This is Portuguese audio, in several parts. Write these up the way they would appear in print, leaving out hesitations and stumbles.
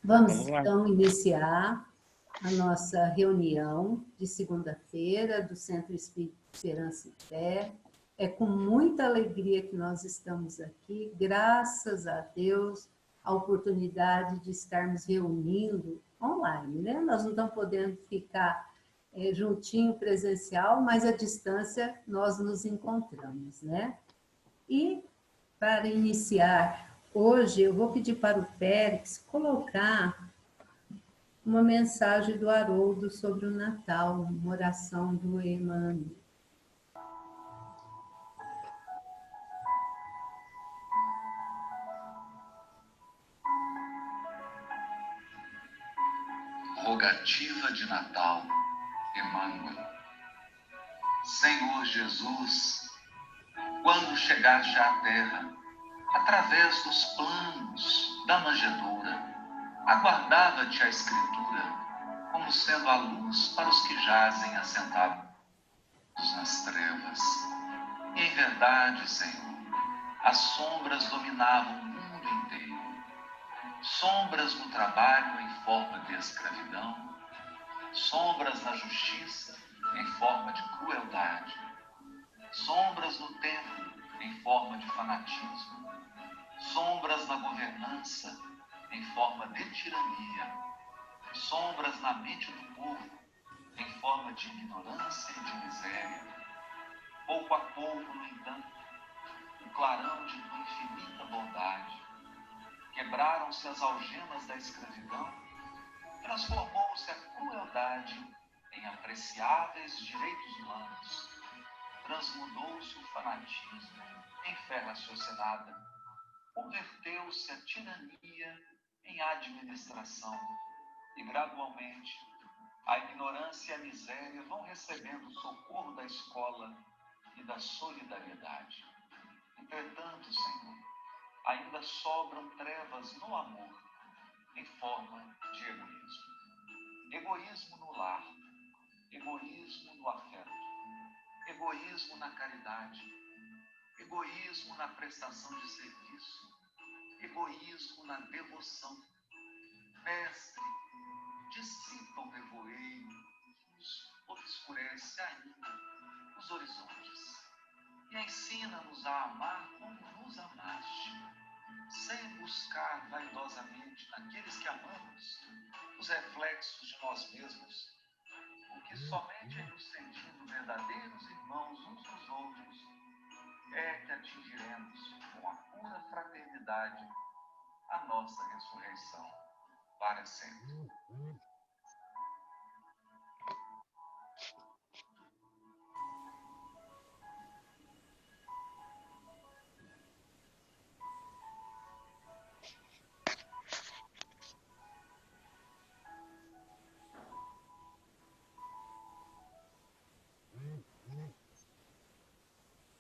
Vamos, lá. então, iniciar a nossa reunião de segunda-feira do Centro Espírita Esperança e Fé. É com muita alegria que nós estamos aqui, graças a Deus, a oportunidade de estarmos reunindo online, né? Nós não estamos podendo ficar juntinho presencial, mas à distância nós nos encontramos, né? E para iniciar hoje, eu vou pedir para o Périx colocar uma mensagem do Haroldo sobre o Natal, uma oração do Emmanuel. Rogativa de Natal, Emmanuel. Senhor Jesus, quando chegaste à terra, através dos planos da manjedoura, aguardava-te a Escritura, como sendo a luz para os que jazem assentados nas trevas. E em verdade, Senhor, as sombras dominavam o mundo inteiro. Sombras no trabalho em forma de escravidão, sombras na justiça em forma de crueldade, sombras no templo em forma de fanatismo, sombras na governança em forma de tirania, sombras na mente do povo em forma de ignorância e de miséria. Pouco a pouco, no entanto, o clarão de tua infinita bondade, quebraram-se as algemas da escravidão, transformou-se a crueldade em apreciáveis direitos humanos, transmudou-se o fanatismo em fé raciocinada, converteu-se a tirania em administração e, gradualmente, a ignorância e a miséria vão recebendo o socorro da escola e da solidariedade. Entretanto, Senhor, ainda sobram trevas no amor, em forma de egoísmo. Egoísmo no lar, egoísmo no afeto, egoísmo na caridade, egoísmo na prestação de serviço, egoísmo na devoção. Mestre, dissipa o nevoeiro que nos obscurece ainda os horizontes e ensina-nos a amar como nos amaste, sem buscar vaidosamente naqueles que amamos os reflexos de nós mesmos, porque somente em nos sentindo verdadeiros irmãos uns dos outros é que atingiremos com a pura fraternidade a nossa ressurreição para sempre.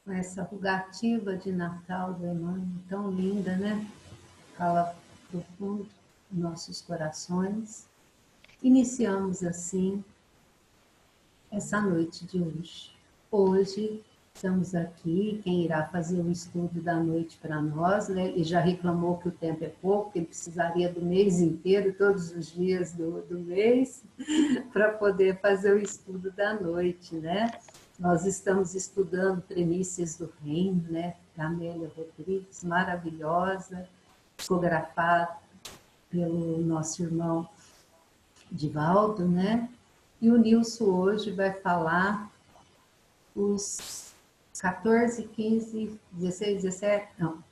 Essa rogativa de Natal do Emmanuel, tão linda, né? Fala profundo em nossos corações. Iniciamos assim essa noite de hoje. Hoje estamos aqui, quem irá fazer o estudo da noite para nós, né? Ele já reclamou que o tempo é pouco, que ele precisaria do mês inteiro, todos os dias do mês, para poder fazer o estudo da noite, né? Nós estamos estudando Premissas do Reino, né? Da Amélia Rodrigues, maravilhosa, psicografada pelo nosso irmão Divaldo, né? E o Nilson hoje vai falar os 14, 15, 16, 17, não.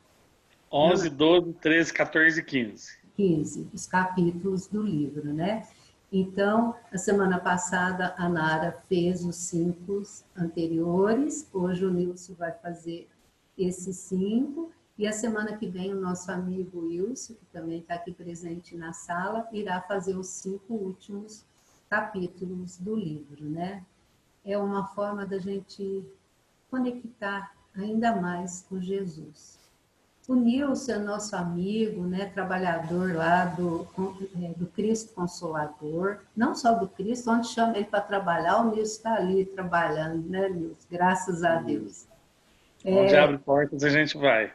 11, 12, 13, 14 e 15. 15, os capítulos do livro, né? Então, a semana passada a Nara fez os 5 anteriores, hoje o Nilson vai fazer esses 5, e a semana que vem o nosso amigo Wilson, que também está aqui presente na sala, irá fazer os 5 últimos capítulos do livro, né? É uma forma da gente conectar ainda mais com Jesus. O Nilson é nosso amigo, né, trabalhador lá do Cristo Consolador, não só do Cristo, onde chama ele para trabalhar, o Nilson está ali trabalhando, né, Nilson? Graças a Deus. Onde abre portas a gente vai.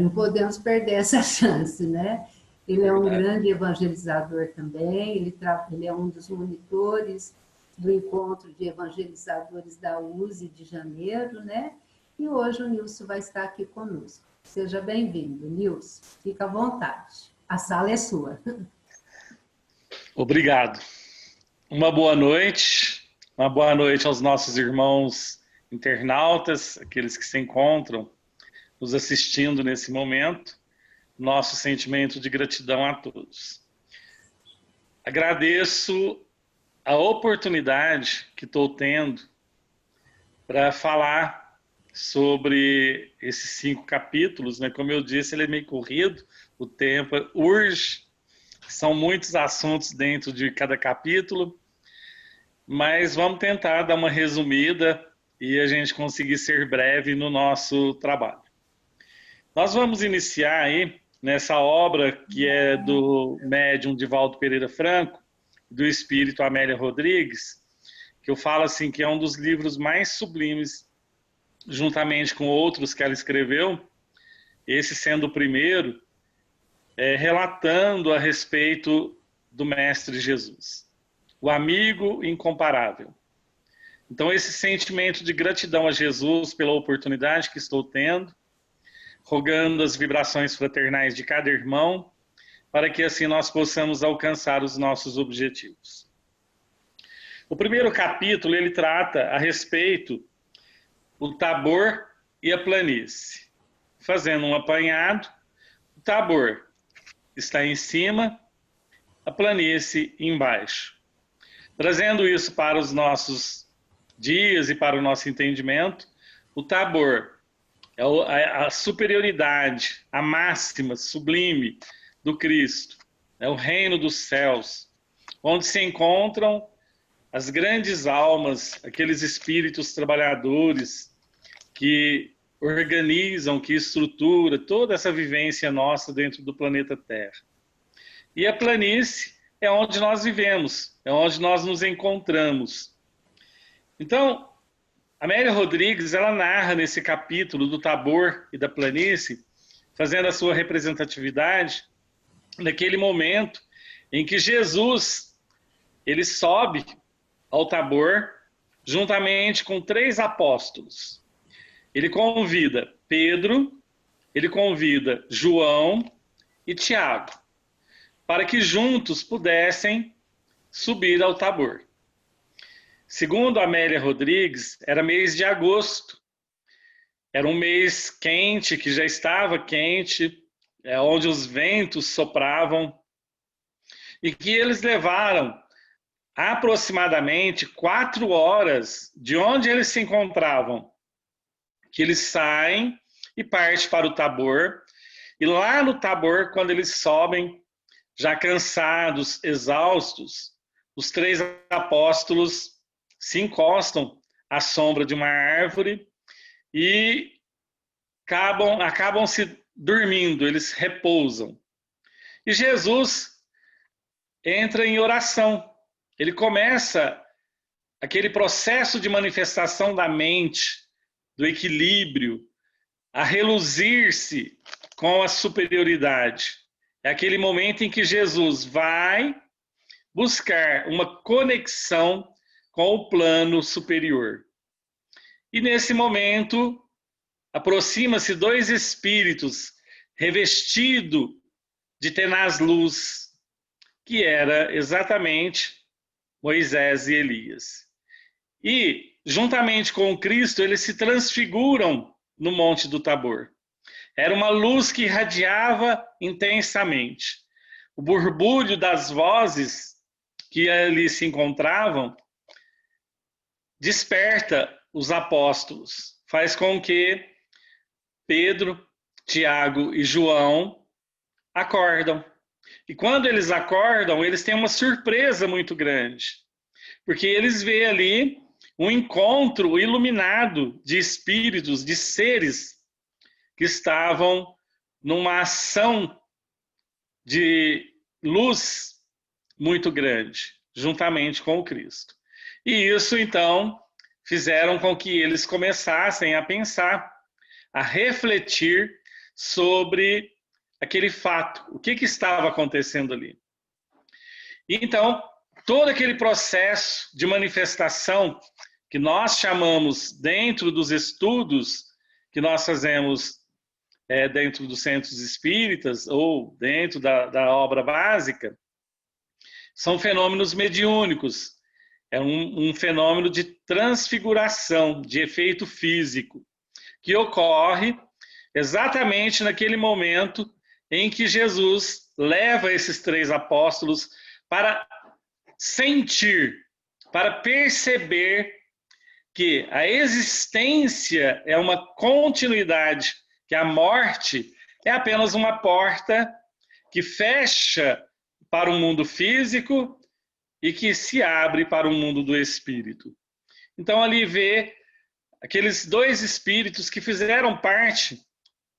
Não podemos perder essa chance, né? Ele é um grande evangelizador também, ele é um dos monitores do encontro de evangelizadores da USE de janeiro, né? E hoje o Nilson vai estar aqui conosco. Seja bem-vindo, Nilson. Fica à vontade. A sala é sua. Obrigado. Uma boa noite aos nossos irmãos internautas, aqueles que se encontram nos assistindo nesse momento. Nosso sentimento de gratidão a todos. Agradeço a oportunidade que estou tendo para falar sobre esses 5 capítulos, né? Como eu disse, ele é meio corrido, o tempo urge, são muitos assuntos dentro de cada capítulo, mas vamos tentar dar uma resumida e a gente conseguir ser breve no nosso trabalho. Nós vamos iniciar aí nessa obra que é do médium Divaldo Pereira Franco, do espírito Amélia Rodrigues, que eu falo assim que é um dos livros mais sublimes, juntamente com outros que ela escreveu, esse sendo o primeiro, relatando a respeito do Mestre Jesus, o amigo incomparável. Então esse sentimento de gratidão a Jesus pela oportunidade que estou tendo, rogando as vibrações fraternais de cada irmão, para que assim nós possamos alcançar os nossos objetivos. O primeiro capítulo, ele trata a respeito do Tabor e a planície. Fazendo um apanhado, o Tabor está em cima, a planície embaixo. Trazendo isso para os dias e para o nosso entendimento, o Tabor é a superioridade, a máxima, sublime do Cristo. É o reino dos céus, onde se encontram as grandes almas, aqueles espíritos trabalhadores que organizam, que estruturam toda essa vivência nossa dentro do planeta Terra. E a planície é onde nós vivemos, é onde nós nos encontramos. Então, Amélia Rodrigues, ela narra nesse capítulo do Tabor e da planície, fazendo a sua representatividade, naquele momento em que Jesus, ele sobe ao Tabor, juntamente com 3 apóstolos. Ele convida Pedro, ele convida João e Tiago, para que juntos pudessem subir ao Tabor. Segundo Amélia Rodrigues, era mês de agosto. Era um mês quente, que já estava quente, onde os ventos sopravam, e que eles levaram aproximadamente 4 horas de onde eles se encontravam, que eles saem e partem para o Tabor, e lá no Tabor, quando eles sobem, já cansados, exaustos, os 3 apóstolos se encostam à sombra de uma árvore e acabam se dormindo, eles repousam. E Jesus entra em oração. Ele começa aquele processo de manifestação da mente, do equilíbrio, a reluzir-se com a superioridade. É aquele momento em que Jesus vai buscar uma conexão com o plano superior. E nesse momento, aproxima-se 2 espíritos revestidos de tenaz luz, que era exatamente Moisés e Elias. E, juntamente com o Cristo, eles se transfiguram no Monte do Tabor. Era uma luz que irradiava intensamente. O borbulho das vozes que ali se encontravam desperta os apóstolos, faz com que Pedro, Tiago e João acordam. E quando eles acordam, eles têm uma surpresa muito grande, porque eles veem ali um encontro iluminado de espíritos, de seres que estavam numa ação de luz muito grande, juntamente com o Cristo. E isso, então, fizeram com que eles começassem a pensar, a refletir sobre aquele fato, o que estava acontecendo ali. Então, todo aquele processo de manifestação que nós chamamos dentro dos estudos que nós fazemos dentro dos centros espíritas ou dentro da obra básica, são fenômenos mediúnicos. É um fenômeno de transfiguração, de efeito físico, que ocorre exatamente naquele momento em que Jesus leva esses 3 apóstolos para sentir, para perceber que a existência é uma continuidade, que a morte é apenas uma porta que fecha para o mundo físico e que se abre para o mundo do espírito. Então ali vê aqueles 2 espíritos que fizeram parte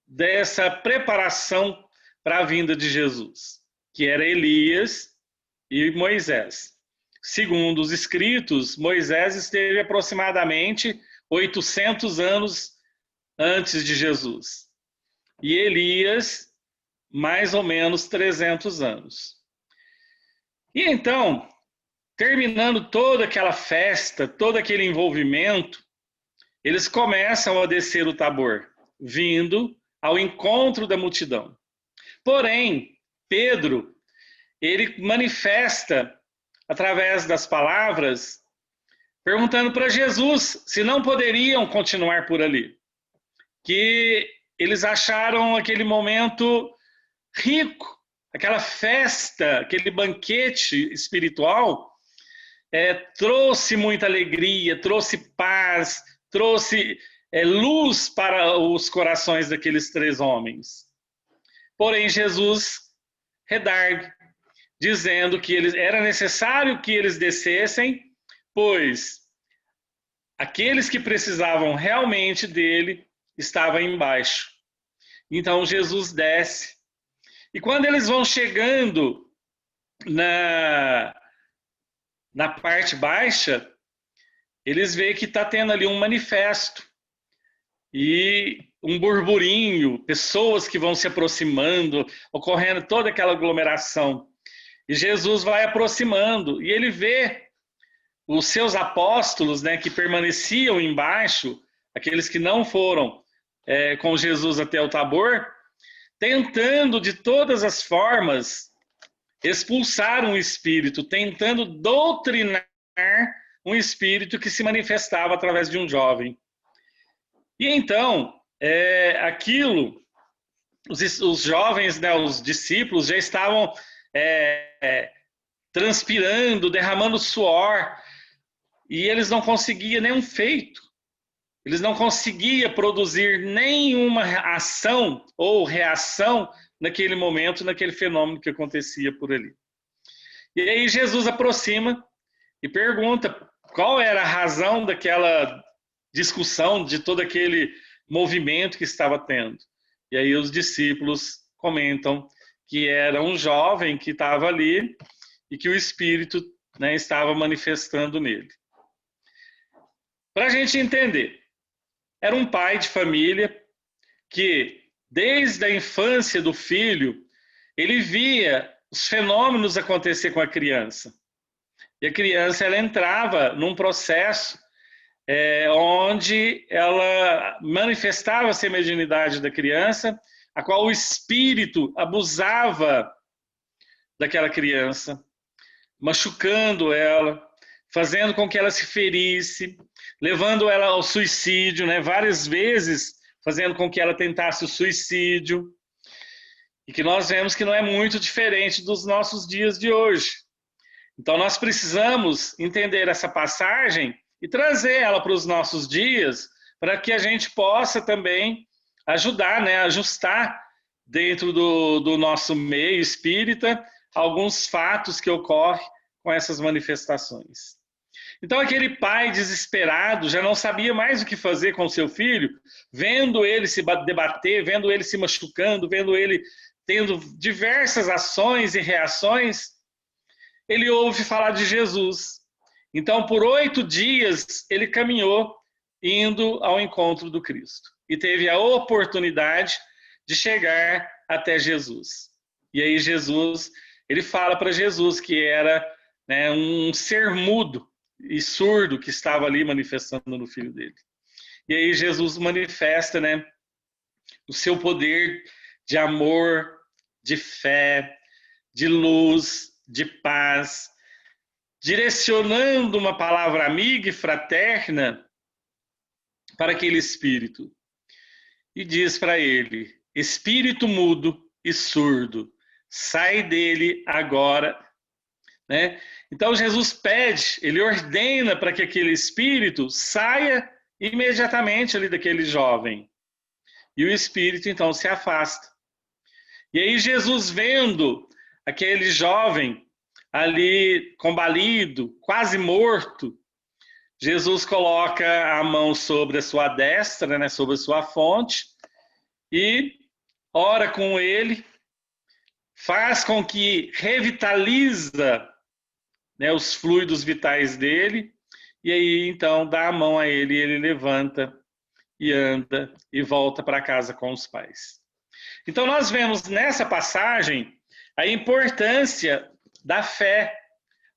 dessa preparação para a vinda de Jesus, que era Elias e Moisés. Segundo os escritos, Moisés esteve aproximadamente 800 anos antes de Jesus. E Elias, mais ou menos 300 anos. E então, terminando toda aquela festa, todo aquele envolvimento, eles começam a descer o Tabor, vindo ao encontro da multidão. Porém, Pedro, ele manifesta através das palavras, perguntando para Jesus se não poderiam continuar por ali. Que eles acharam aquele momento rico, aquela festa, aquele banquete espiritual, trouxe muita alegria, trouxe paz, trouxe luz para os corações daqueles 3 homens. Porém, Jesus redargue, dizendo que era necessário que eles descessem, pois aqueles que precisavam realmente dele estavam embaixo. Então Jesus desce. E quando eles vão chegando na parte baixa, eles veem que está tendo ali um manifesto. E um burburinho, pessoas que vão se aproximando, ocorrendo toda aquela aglomeração. E Jesus vai aproximando, e ele vê os seus apóstolos, né, que permaneciam embaixo, aqueles que não foram com Jesus até o Tabor, tentando de todas as formas expulsar um espírito, tentando doutrinar um espírito que se manifestava através de um jovem. E então, aquilo, os jovens, né, os discípulos já estavam transpirando, derramando suor, e eles não conseguiam nenhum feito. Eles não conseguiam produzir nenhuma ação ou reação naquele momento, naquele fenômeno que acontecia por ali. E aí Jesus aproxima e pergunta qual era a razão daquela discussão, de todo aquele movimento que estava tendo. E aí os discípulos comentam que era um jovem que estava ali e que o Espírito, né, estava manifestando nele. Para a gente entender, era um pai de família que, desde a infância do filho, ele via os fenômenos acontecer com a criança. E a criança, ela entrava num processo onde ela manifestava-se a mediunidade da criança, a qual o espírito abusava daquela criança, machucando ela, fazendo com que ela se ferisse, levando ela ao suicídio, né? Várias vezes fazendo com que ela tentasse o suicídio, e que nós vemos que não é muito diferente dos nossos dias de hoje. Então nós precisamos entender essa passagem e trazer ela para os nossos dias, para que a gente possa também ajudar, né, ajustar dentro do nosso meio espírita alguns fatos que ocorrem com essas manifestações. Então aquele pai desesperado já não sabia mais o que fazer com seu filho, vendo ele se debater, vendo ele se machucando, vendo ele tendo diversas ações e reações, ele ouve falar de Jesus. Então, por 8 dias, ele caminhou indo ao encontro do Cristo. E teve a oportunidade de chegar até Jesus. E aí Jesus, ele fala para Jesus que era, né, um ser mudo e surdo que estava ali manifestando no filho dele. E aí Jesus manifesta, né, o seu poder de amor, de fé, de luz, de paz, direcionando uma palavra amiga e fraterna para aquele espírito. E diz para ele: espírito mudo e surdo, sai dele agora. Né? Então Jesus pede, ele ordena para que aquele espírito saia imediatamente ali daquele jovem. E o espírito então se afasta. E aí Jesus, vendo aquele jovem ali combalido, quase morto, Jesus coloca a mão sobre a sua destra, né, sobre a sua fonte, e ora com ele, faz com que revitaliza, né, os fluidos vitais dele, e aí então dá a mão a ele, e ele levanta e anda e volta para casa com os pais. Então nós vemos nessa passagem a importância da fé,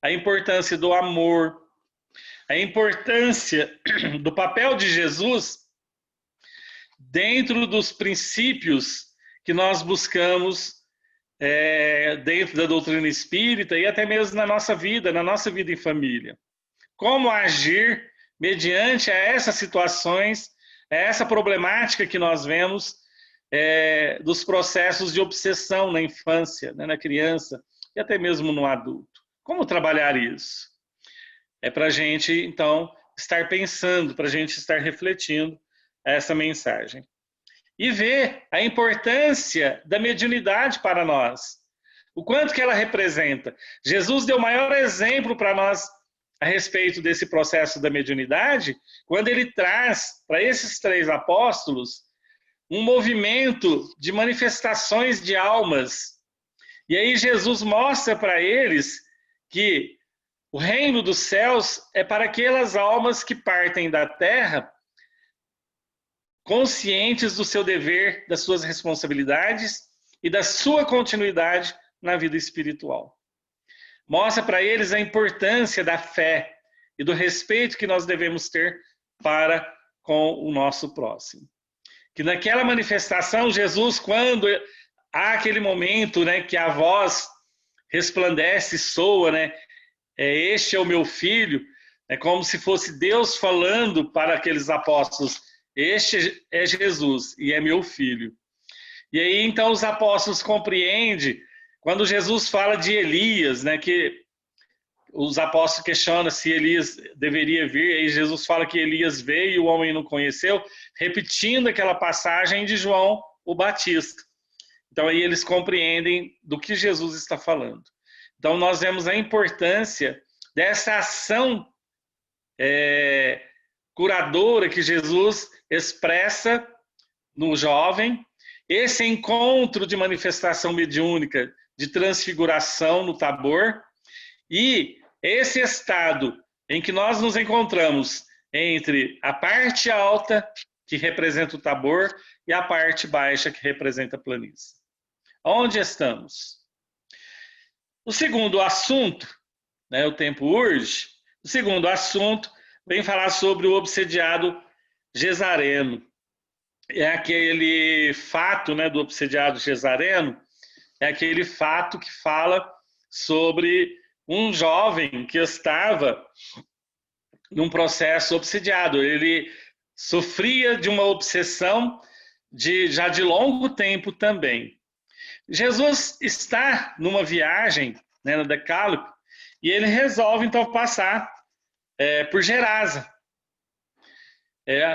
a importância do amor, a importância do papel de Jesus dentro dos princípios que nós buscamos dentro da doutrina espírita e até mesmo na nossa vida em família. Como agir mediante a essas situações, a essa problemática que nós vemos dos processos de obsessão na infância, né, na criança e até mesmo no adulto. Como trabalhar isso? É para a gente, então, estar pensando, para a gente estar refletindo essa mensagem. E ver a importância da mediunidade para nós. O quanto que ela representa. Jesus deu o maior exemplo para nós a respeito desse processo da mediunidade, quando ele traz para esses 3 apóstolos um movimento de manifestações de almas. E aí Jesus mostra para eles que o reino dos céus é para aquelas almas que partem da terra conscientes do seu dever, das suas responsabilidades e da sua continuidade na vida espiritual. Mostra para eles a importância da fé e do respeito que nós devemos ter para com o nosso próximo. Que naquela manifestação, Jesus, quando há aquele momento, né, que a voz resplandece, soa, né, este é o meu filho, é como se fosse Deus falando para aqueles apóstolos: este é Jesus e é meu filho. E aí então os apóstolos compreendem, quando Jesus fala de Elias, né, que os apóstolos questionam se Elias deveria vir, aí Jesus fala que Elias veio e o homem não conheceu, repetindo aquela passagem de João o Batista. Então aí eles compreendem do que Jesus está falando. Então nós vemos a importância dessa ação curadora que Jesus expressa no jovem, esse encontro de manifestação mediúnica, de transfiguração no Tabor, e esse estado em que nós nos encontramos entre a parte alta, que representa o Tabor, e a parte baixa, que representa a planície. Onde estamos? O segundo assunto, né, o tempo urge, o segundo assunto vem falar sobre o obsediado Gesareno. É aquele fato, né, do obsediado Gesareno, é aquele fato que fala sobre um jovem que estava num processo obsediado. Ele sofria de uma obsessão já de longo tempo também. Jesus está numa viagem, né, no Decálogo, e ele resolve então passar por Gerasa.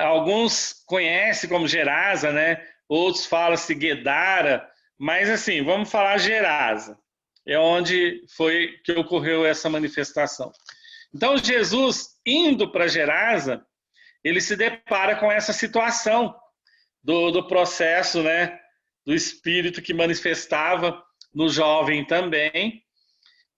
Alguns conhecem como Gerasa, né? Outros falam-se Guedara, mas assim, vamos falar Gerasa. É onde foi que ocorreu essa manifestação. Então Jesus, indo para Gerasa, ele se depara com essa situação do processo, né, do espírito que manifestava no jovem também.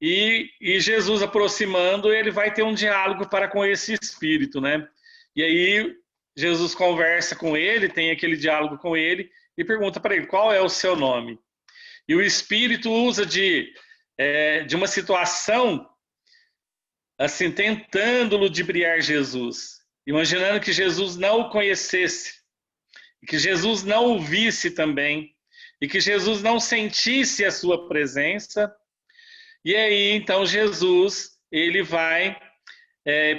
E Jesus aproximando, ele vai ter um diálogo para com esse espírito, né? E aí Jesus conversa com ele, tem aquele diálogo com ele e pergunta para ele: qual é o seu nome? E o Espírito usa de uma situação, assim, tentando ludibriar Jesus, imaginando que Jesus não o conhecesse, que Jesus não o visse também, e que Jesus não sentisse a sua presença. E aí, então, Jesus, ele vai,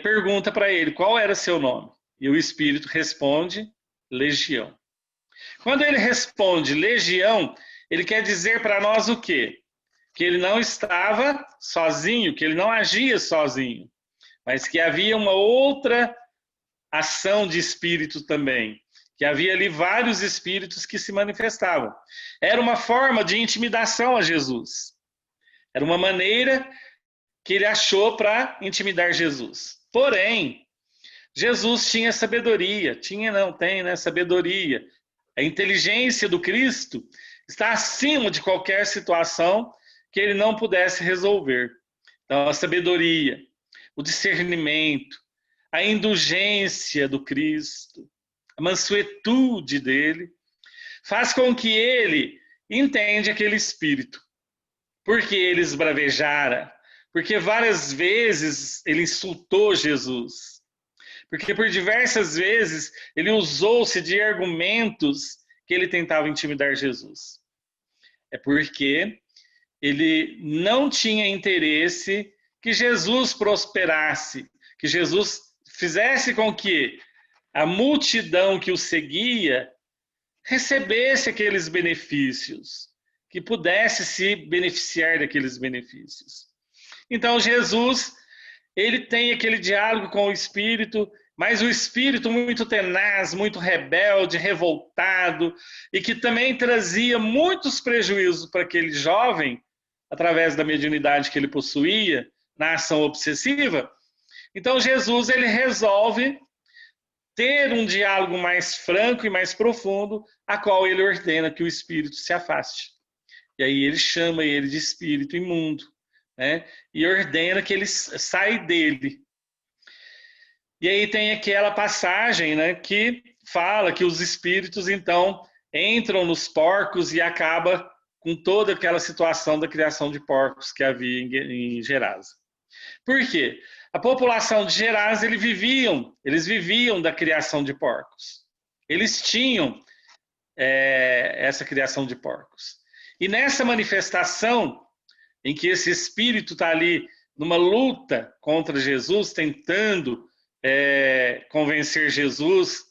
pergunta para ele, qual era seu nome? E o Espírito responde, Legião. Quando ele responde Legião, ele quer dizer para nós o quê? Que ele não estava sozinho, que ele não agia sozinho, mas que havia uma outra ação de espírito também, que havia ali vários espíritos que se manifestavam. Era uma forma de intimidação a Jesus. Era uma maneira que ele achou para intimidar Jesus. Porém, Jesus tinha sabedoria, tem, né, sabedoria. A inteligência do Cristo está acima de qualquer situação que ele não pudesse resolver. Então, a sabedoria, o discernimento, a indulgência do Cristo, a mansuetude dele, faz com que ele entenda aquele espírito. Porque ele esbravejara, porque várias vezes ele insultou Jesus, porque por diversas vezes ele usou-se de argumentos que ele tentava intimidar Jesus. É porque ele não tinha interesse que Jesus prosperasse, que Jesus fizesse com que a multidão que o seguia recebesse aqueles benefícios, que pudesse se beneficiar daqueles benefícios. Então Jesus, ele tem aquele diálogo com o Espírito, mas o Espírito muito tenaz, muito rebelde, revoltado, e que também trazia muitos prejuízos para aquele jovem, através da mediunidade que ele possuía, na ação obsessiva. Então Jesus, ele resolve ter um diálogo mais franco e mais profundo, a qual ele ordena que o espírito se afaste. E aí ele chama ele de espírito imundo, né? E ordena que ele saia dele. E aí tem aquela passagem, né, que fala que os espíritos, então, entram nos porcos e acaba com toda aquela situação da criação de porcos que havia em Gerasa. Por quê? A população de Gerasa, eles viviam da criação de porcos. Eles tinham essa criação de porcos. E nessa manifestação, em que esse espírito está ali numa luta contra Jesus, tentando convencer Jesus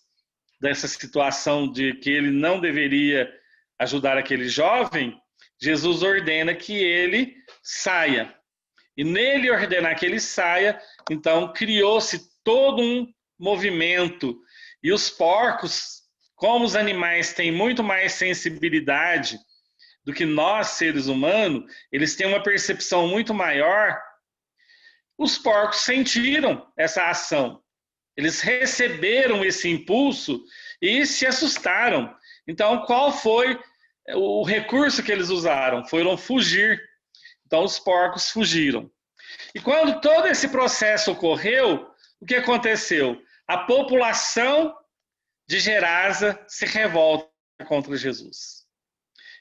dessa situação de que ele não deveria ajudar aquele jovem, Jesus ordena que ele saia. E nele ordenar que ele saia, então criou-se todo um movimento. E os porcos, como os animais têm muito mais sensibilidade do que nós, seres humanos, eles têm uma percepção muito maior. Os porcos sentiram essa ação. Eles receberam esse impulso e se assustaram. Então, qual foi o recurso que eles usaram? Foram fugir. Então, os porcos fugiram. E quando todo esse processo ocorreu, o que aconteceu? A população de Gerasa se revolta contra Jesus.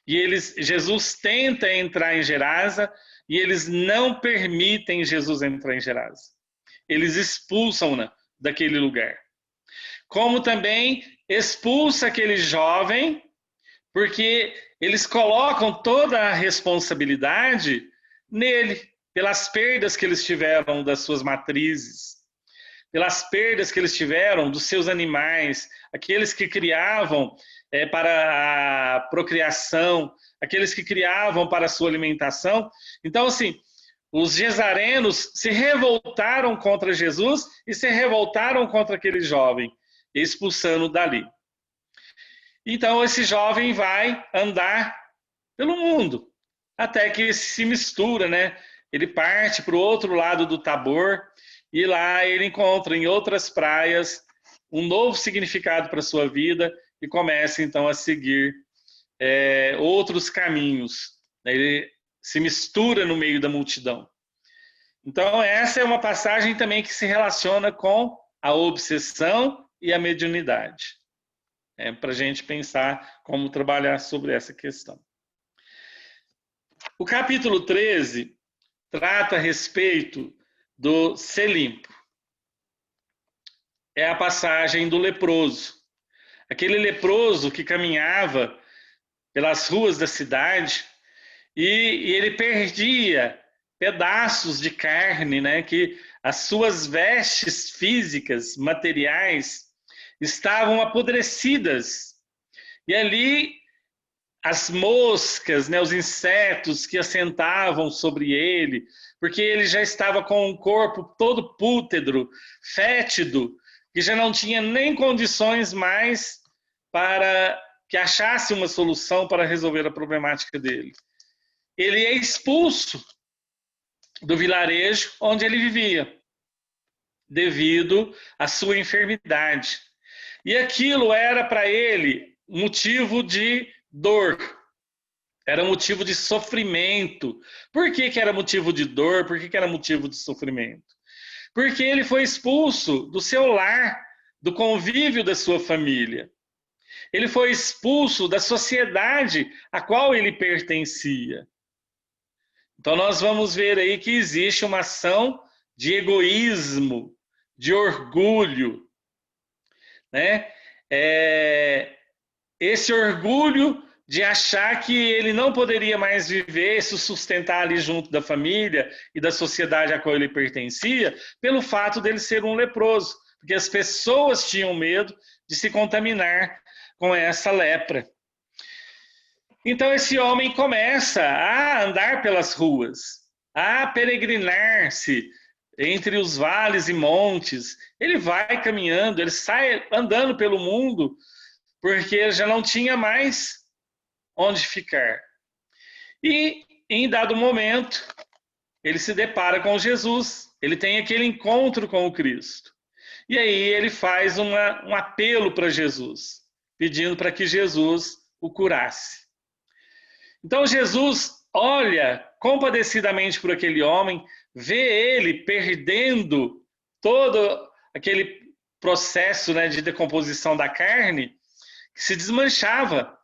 E Jesus tenta entrar em Gerasa e eles não permitem Jesus entrar em Gerasa. Eles expulsam-na daquele lugar. Como também expulsa aquele jovem, porque eles colocam toda a responsabilidade nele, pelas perdas que eles tiveram das suas matrizes, pelas perdas que eles tiveram dos seus animais, aqueles que criavam para a procriação, aqueles que criavam para a sua alimentação. Então, assim, os gesarenos se revoltaram contra Jesus e se revoltaram contra aquele jovem, expulsando dali. Então, esse jovem vai andar pelo mundo, até que se mistura, né? Ele parte para o outro lado do Tabor e lá ele encontra em outras praias um novo significado para a sua vida e começa então a seguir outros caminhos. Ele se mistura no meio da multidão. Então essa é uma passagem também que se relaciona com a obsessão e a mediunidade. Para a gente pensar como trabalhar sobre essa questão. O capítulo 13 trata a respeito do ser limpo. É a passagem do leproso. Aquele leproso que caminhava pelas ruas da cidade e ele perdia pedaços de carne, né, que as suas vestes físicas, materiais, estavam apodrecidas. E ali as moscas, né, os insetos que assentavam sobre ele, porque ele já estava com um corpo todo pútrefo, fétido, que já não tinha nem condições mais para que achasse uma solução para resolver a problemática dele. Ele é expulso do vilarejo onde ele vivia, devido à sua enfermidade. E aquilo era para ele motivo de dor, era motivo de sofrimento. Por que era motivo de dor? Por que era motivo de sofrimento? Porque ele foi expulso do seu lar, do convívio da sua família. Ele foi expulso da sociedade a qual ele pertencia. Então nós vamos ver aí que existe uma ação de egoísmo, de orgulho, né? Esse orgulho de achar que ele não poderia mais viver, se sustentar ali junto da família e da sociedade a qual ele pertencia, pelo fato dele ser um leproso, porque as pessoas tinham medo de se contaminar com essa lepra. Então esse homem começa a andar pelas ruas, a peregrinar-se entre os vales e montes. Ele vai caminhando, ele sai andando pelo mundo, porque já não tinha mais onde ficar. E em dado momento, ele se depara com Jesus, ele tem aquele encontro com o Cristo. E aí ele faz um apelo para Jesus, pedindo para que Jesus o curasse. Então Jesus olha compadecidamente por aquele homem, vê ele perdendo todo aquele processo, né, de decomposição da carne, que se desmanchava.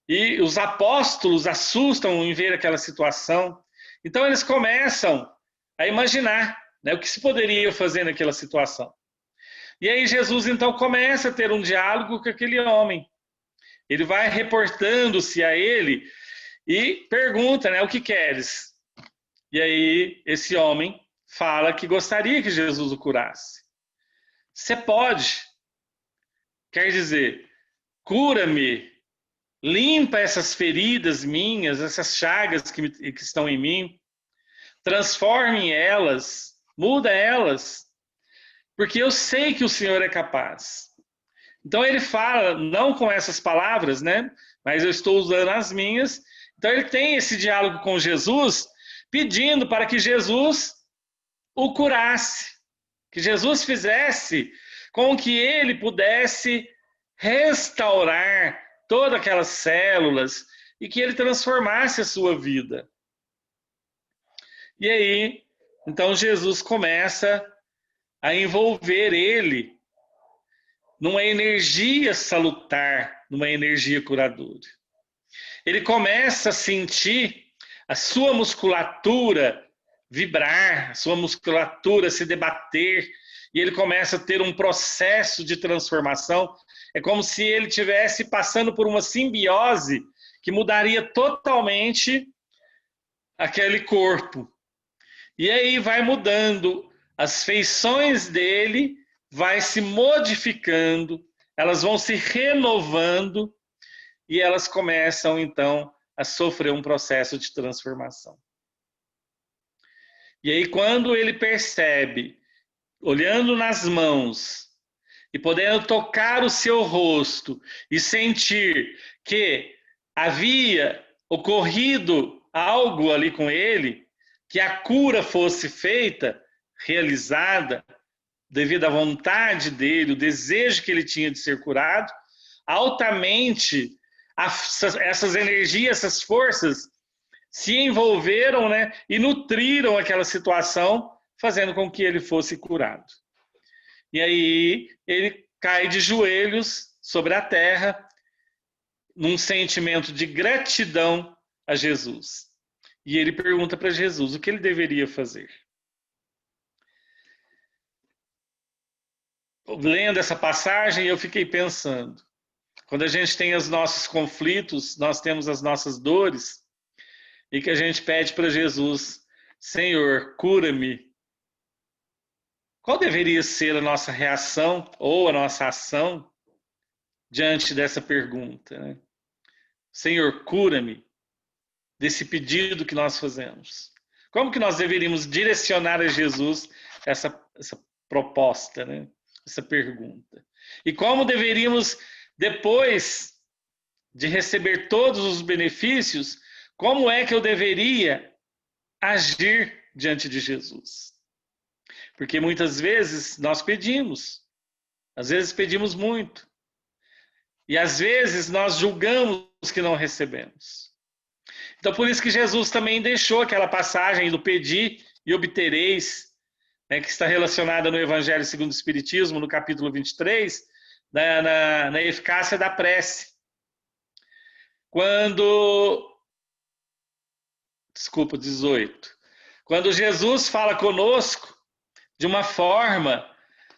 E os apóstolos assustam em ver aquela situação. Então eles começam a imaginar, né, o que se poderia fazer naquela situação. E aí Jesus então começa a ter um diálogo com aquele homem. Ele vai reportando-se a ele e pergunta, né, o que queres? E aí esse homem fala que gostaria que Jesus o curasse. Você pode, quer dizer, cura-me, limpa essas feridas minhas, essas chagas que estão em mim, transforme elas, muda elas, porque eu sei que o Senhor é capaz. Então ele fala, não com essas palavras, né? Mas eu estou usando as minhas. Então ele tem esse diálogo com Jesus, pedindo para que Jesus o curasse, que Jesus fizesse com que ele pudesse restaurar todas aquelas células e que ele transformasse a sua vida. E aí, então Jesus começa a envolver ele numa energia salutar, numa energia curadora. Ele começa a sentir a sua musculatura vibrar, a sua musculatura se debater, e ele começa a ter um processo de transformação. É como se ele estivesse passando por uma simbiose que mudaria totalmente aquele corpo. E aí vai mudando, as feições dele vai se modificando, elas vão se renovando e elas começam então a sofrer um processo de transformação. E aí quando ele percebe, olhando nas mãos e podendo tocar o seu rosto e sentir que havia ocorrido algo ali com ele, que a cura fosse feita, realizada, devido à vontade dele, o desejo que ele tinha de ser curado, altamente essas energias, essas forças se envolveram, né, e nutriram aquela situação, fazendo com que ele fosse curado. E aí ele cai de joelhos sobre a terra, num sentimento de gratidão a Jesus. E ele pergunta para Jesus o que ele deveria fazer. Lendo essa passagem, eu fiquei pensando, quando a gente tem os nossos conflitos, nós temos as nossas dores, e que a gente pede para Jesus, Senhor, cura-me. Qual deveria ser a nossa reação ou a nossa ação diante dessa pergunta, né? Senhor, cura-me, desse pedido que nós fazemos. Como que nós deveríamos direcionar a Jesus essa proposta, né? Essa pergunta? E como deveríamos, depois de receber todos os benefícios, como é que eu deveria agir diante de Jesus? Porque muitas vezes nós pedimos, às vezes pedimos muito, e às vezes nós julgamos que não recebemos. Então, por isso que Jesus também deixou aquela passagem do pedir e obtereis, né, que está relacionada no Evangelho segundo o Espiritismo, no capítulo 23, na eficácia da prece. Desculpa, 18. Quando Jesus fala conosco de uma forma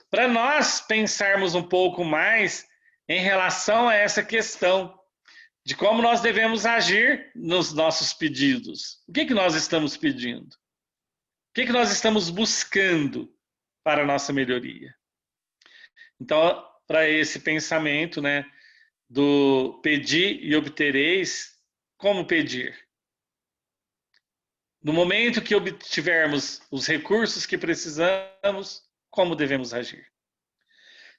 para nós pensarmos um pouco mais em relação a essa questão de como nós devemos agir nos nossos pedidos. O que nós estamos pedindo? O que nós estamos buscando para a nossa melhoria? Então, para esse pensamento, né, do pedir e obtereis, como pedir? No momento que obtivermos os recursos que precisamos, como devemos agir?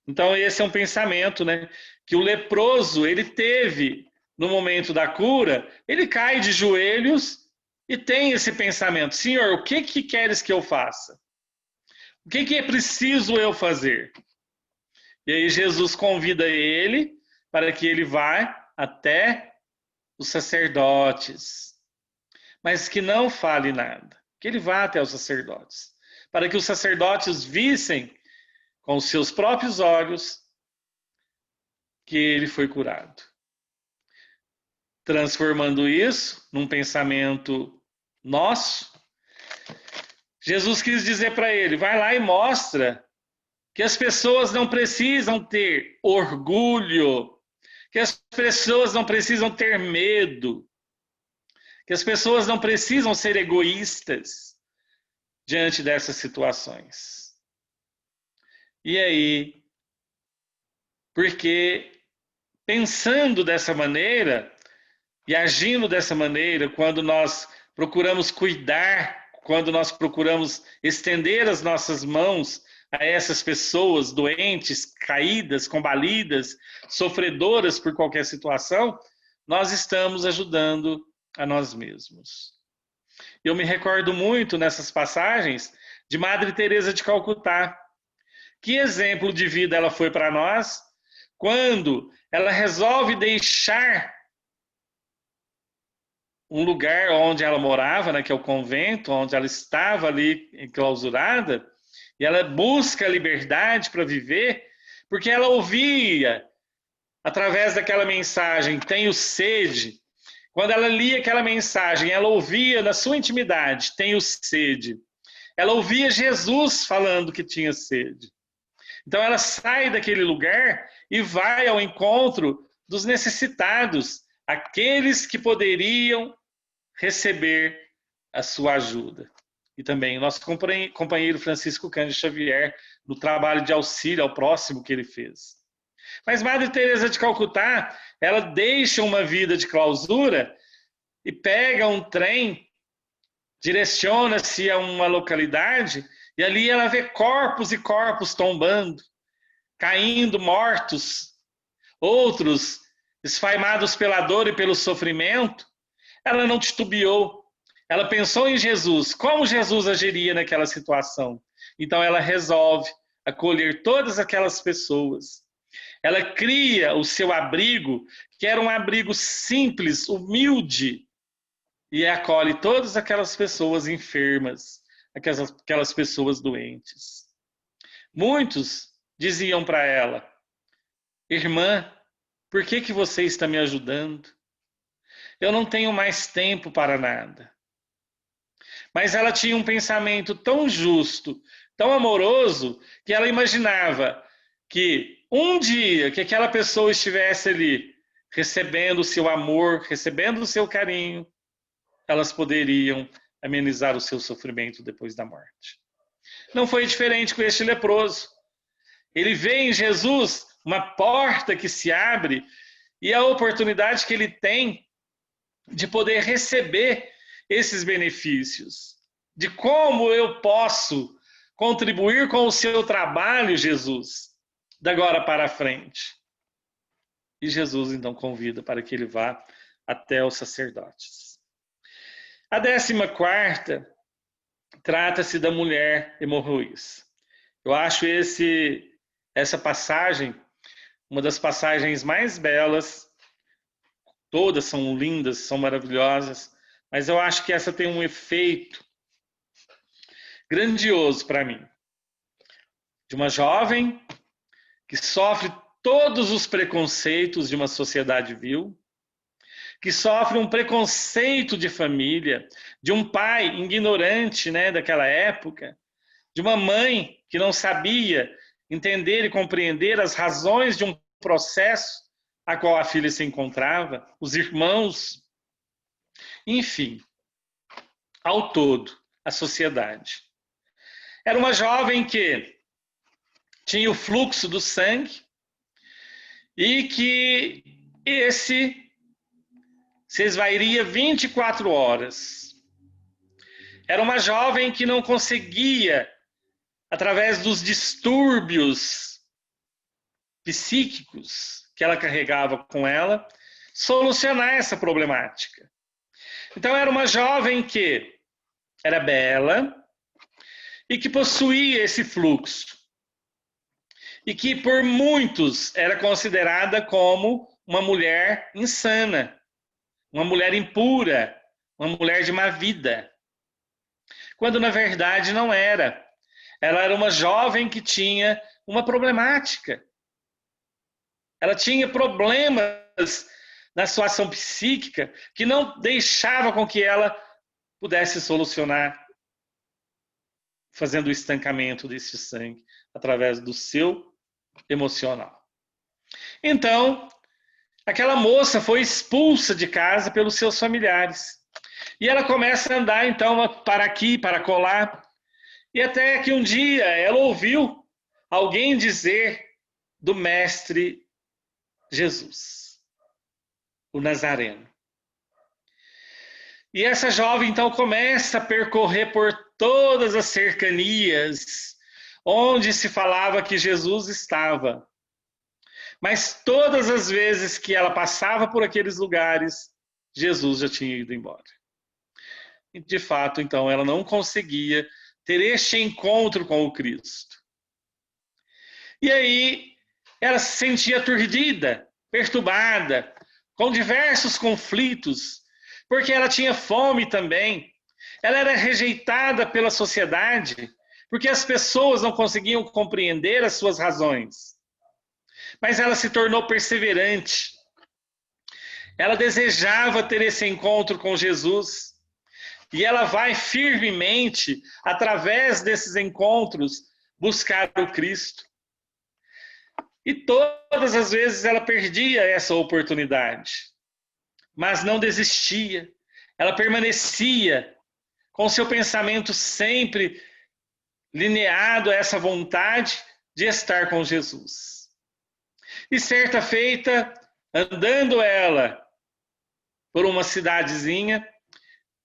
Então, esse é um pensamento, né, que o leproso ele teve no momento da cura. Ele cai de joelhos e tem esse pensamento: Senhor, o que queres que eu faça? O que é preciso eu fazer? E aí Jesus convida ele para que ele vá até os sacerdotes, mas que não fale nada, que ele vá até os sacerdotes, para que os sacerdotes vissem com os seus próprios olhos que ele foi curado. Transformando isso num pensamento nosso, Jesus quis dizer para ele: vai lá e mostra que as pessoas não precisam ter orgulho, que as pessoas não precisam ter medo, que as pessoas não precisam ser egoístas diante dessas situações. E aí, porque pensando dessa maneira e agindo dessa maneira, quando nós procuramos cuidar, quando nós procuramos estender as nossas mãos a essas pessoas doentes, caídas, combalidas, sofredoras por qualquer situação, nós estamos ajudando a nós mesmos. Eu me recordo muito nessas passagens de Madre Teresa de Calcutá. Que exemplo de vida ela foi para nós quando ela resolve deixar um lugar onde ela morava, né, que é o convento, onde ela estava ali enclausurada, e ela busca a liberdade para viver, porque ela ouvia, através daquela mensagem, tenho sede. Quando ela lia aquela mensagem, ela ouvia na sua intimidade, tenho sede. Ela ouvia Jesus falando que tinha sede. Então ela sai daquele lugar e vai ao encontro dos necessitados, aqueles que poderiam receber a sua ajuda. E também o nosso companheiro Francisco Cândido Xavier, no trabalho de auxílio ao próximo que ele fez. Mas Madre Teresa de Calcutá, ela deixa uma vida de clausura e pega um trem, direciona-se a uma localidade, e ali ela vê corpos e corpos tombando, caindo mortos, outros esfaimados pela dor e pelo sofrimento. Ela não titubeou, ela pensou em Jesus, como Jesus agiria naquela situação. Então ela resolve acolher todas aquelas pessoas. Ela cria o seu abrigo, que era um abrigo simples, humilde, e acolhe todas aquelas pessoas enfermas, aquelas pessoas doentes. Muitos diziam para ela: irmã, por que você está me ajudando? Eu não tenho mais tempo para nada. Mas ela tinha um pensamento tão justo, tão amoroso, que ela imaginava que um dia que aquela pessoa estivesse ali recebendo o seu amor, recebendo o seu carinho, elas poderiam amenizar o seu sofrimento depois da morte. Não foi diferente com este leproso. Ele vê em Jesus uma porta que se abre e a oportunidade que ele tem de poder receber esses benefícios. De como eu posso contribuir com o seu trabalho, Jesus, da agora para frente. E Jesus então convida para que ele vá até os sacerdotes. A 14ª trata-se da mulher hemorroísa. Eu acho essa passagem uma das passagens mais belas. Todas são lindas, são maravilhosas, mas eu acho que essa tem um efeito grandioso para mim. De uma jovem que sofre todos os preconceitos de uma sociedade vil, que sofre um preconceito de família, de um pai ignorante, né, daquela época, de uma mãe que não sabia entender e compreender as razões de um processo a qual a filha se encontrava, os irmãos, enfim, ao todo, a sociedade. Era uma jovem que tinha o fluxo do sangue e que esse se esvairia 24 horas. Era uma jovem que não conseguia, através dos distúrbios psíquicos que ela carregava com ela, solucionar essa problemática. Então era uma jovem que era bela e que possuía esse fluxo. E que por muitos era considerada como uma mulher insana, uma mulher impura, uma mulher de má vida. Quando na verdade não era. Ela era uma jovem que tinha uma problemática. Ela tinha problemas na sua ação psíquica que não deixava com que ela pudesse solucionar fazendo o estancamento desse sangue através do seu emocional. Então, aquela moça foi expulsa de casa pelos seus familiares. E ela começa a andar, então, para aqui, para colar. E até que um dia ela ouviu alguém dizer do Mestre Jesus, o Nazareno. E essa jovem, então, começa a percorrer por todas as cercanias onde se falava que Jesus estava. Mas todas as vezes que ela passava por aqueles lugares, Jesus já tinha ido embora. E, de fato, então, ela não conseguia ter este encontro com o Cristo. E aí, ela se sentia aturdida, perturbada, com diversos conflitos, porque ela tinha fome também. Ela era rejeitada pela sociedade, porque as pessoas não conseguiam compreender as suas razões. Mas ela se tornou perseverante. Ela desejava ter esse encontro com Jesus. E ela vai firmemente, através desses encontros, buscar o Cristo. E todas as vezes ela perdia essa oportunidade. Mas não desistia. Ela permanecia com seu pensamento sempre lineado a essa vontade de estar com Jesus. E certa feita, andando ela por uma cidadezinha,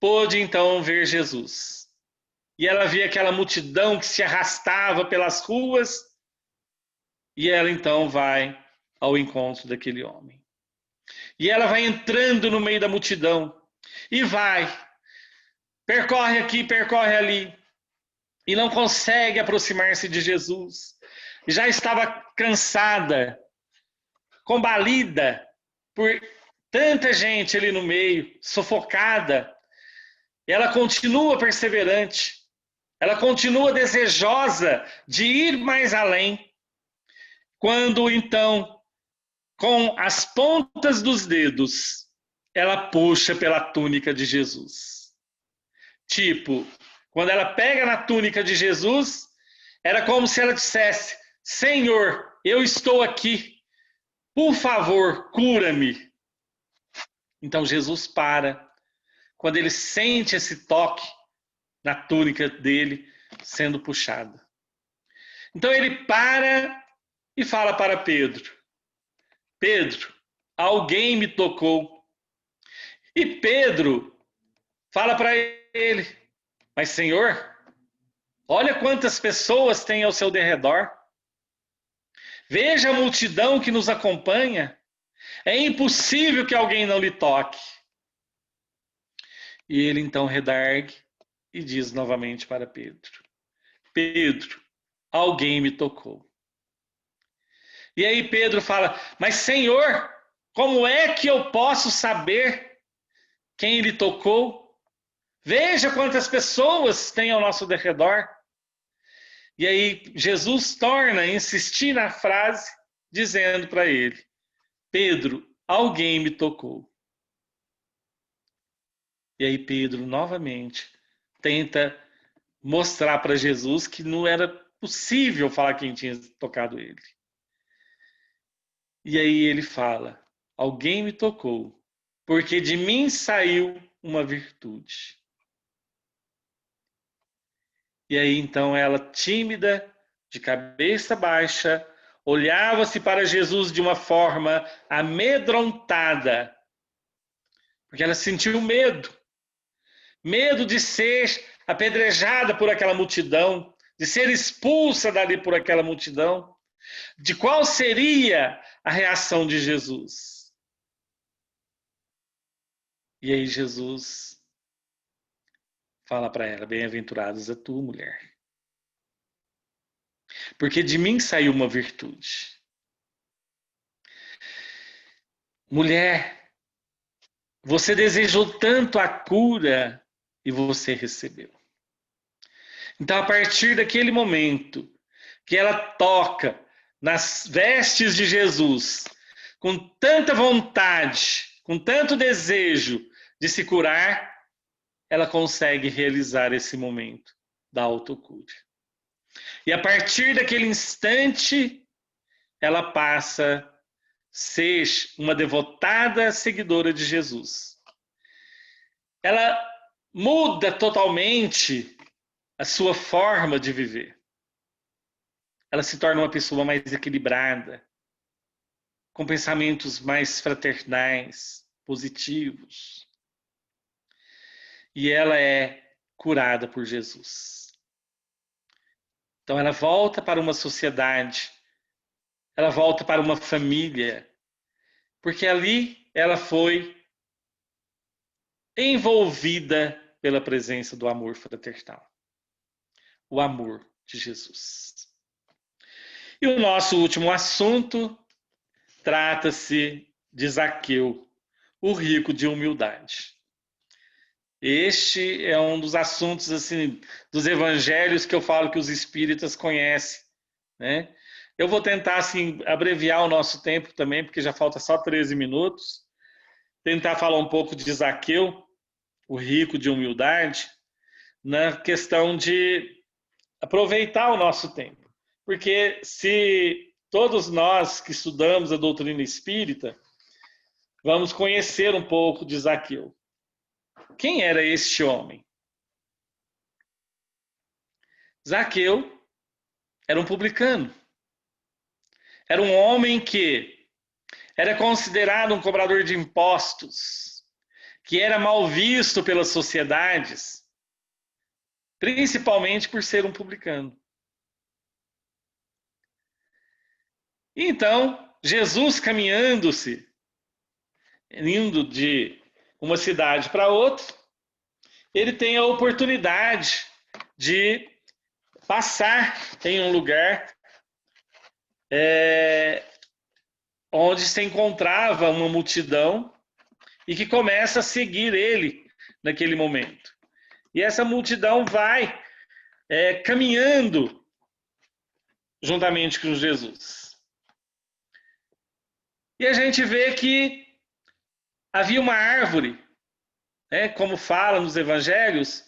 pôde então ver Jesus. E ela via aquela multidão que se arrastava pelas ruas, e ela então vai ao encontro daquele homem. E ela vai entrando no meio da multidão, e vai, percorre aqui, percorre ali, e não consegue aproximar-se de Jesus. Já estava cansada, combalida por tanta gente ali no meio, sufocada. Ela continua perseverante, ela continua desejosa de ir mais além. Quando então, com as pontas dos dedos, ela puxa pela túnica de Jesus. Tipo, quando ela pega na túnica de Jesus, era como se ela dissesse: Senhor, eu estou aqui, por favor, cura-me. Então Jesus para, quando ele sente esse toque na túnica dele sendo puxada. Então ele para e fala para Pedro: Pedro, alguém me tocou. E Pedro fala para ele: mas Senhor, olha quantas pessoas tem ao seu derredor. Veja a multidão que nos acompanha. É impossível que alguém não lhe toque. E ele então redargue e diz novamente para Pedro: Pedro, alguém me tocou. E aí Pedro fala: mas Senhor, como é que eu posso saber quem lhe tocou? Veja quantas pessoas tem ao nosso derredor. E aí Jesus torna a insistir na frase, dizendo para ele: Pedro, alguém me tocou. E aí Pedro novamente tenta mostrar para Jesus que não era possível falar quem tinha tocado ele. E aí ele fala: alguém me tocou, porque de mim saiu uma virtude. E aí então ela, tímida, de cabeça baixa, olhava-se para Jesus de uma forma amedrontada, porque ela sentiu medo. Medo de ser apedrejada por aquela multidão, de ser expulsa dali por aquela multidão. De qual seria a reação de Jesus? E aí Jesus fala para ela: bem-aventuradas a tu, mulher, porque de mim saiu uma virtude. Mulher, você desejou tanto a cura e você recebeu. Então, a partir daquele momento que ela toca nas vestes de Jesus, com tanta vontade, com tanto desejo de se curar, ela consegue realizar esse momento da autocura. E a partir daquele instante, ela passa a ser uma devotada seguidora de Jesus. Ela muda totalmente a sua forma de viver. Ela se torna uma pessoa mais equilibrada, com pensamentos mais fraternais, positivos. E ela é curada por Jesus. Então ela volta para uma sociedade, ela volta para uma família, porque ali ela foi envolvida pela presença do amor fraternal, o amor de Jesus. E o nosso último assunto trata-se de Zaqueu, o rico de humildade. Este é um dos assuntos assim dos evangelhos que eu falo que os espíritas conhecem, né? Eu vou tentar assim abreviar o nosso tempo também, porque já falta só 13 minutos. Tentar falar um pouco de Zaqueu, o rico de humildade, na questão de aproveitar o nosso tempo. Porque se todos nós que estudamos a doutrina espírita, vamos conhecer um pouco de Zaqueu. Quem era este homem? Zaqueu era um publicano. Era um homem que era considerado um cobrador de impostos, que era mal visto pelas sociedades, principalmente por ser um publicano. Então, Jesus caminhando-se, indo de uma cidade para outra, ele tem a oportunidade de passar em um lugar onde se encontrava uma multidão e que começa a seguir ele naquele momento. E essa multidão vai caminhando juntamente com Jesus. E a gente vê que havia uma árvore, como fala nos evangelhos,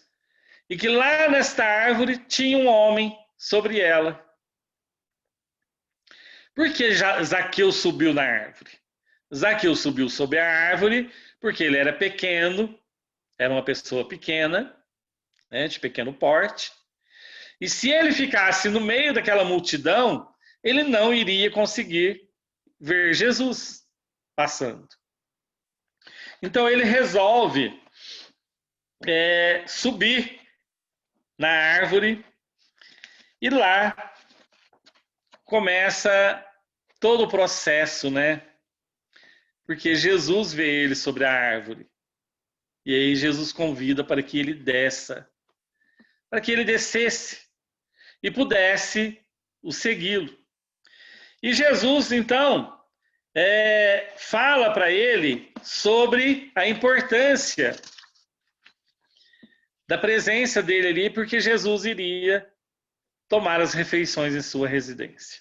e que lá nesta árvore tinha um homem sobre ela. Por que Zaqueu subiu na árvore? Zaqueu subiu sobre a árvore porque ele era pequeno, era uma pessoa pequena, né, de pequeno porte. E se ele ficasse no meio daquela multidão, ele não iria conseguir ver Jesus passando. Então ele resolve subir na árvore e lá começa todo o processo, né? Porque Jesus vê ele sobre a árvore. E aí Jesus convida para que ele para que ele descesse e pudesse o segui-lo. E Jesus, então, fala para ele sobre a importância da presença dele ali, porque Jesus iria tomar as refeições em sua residência.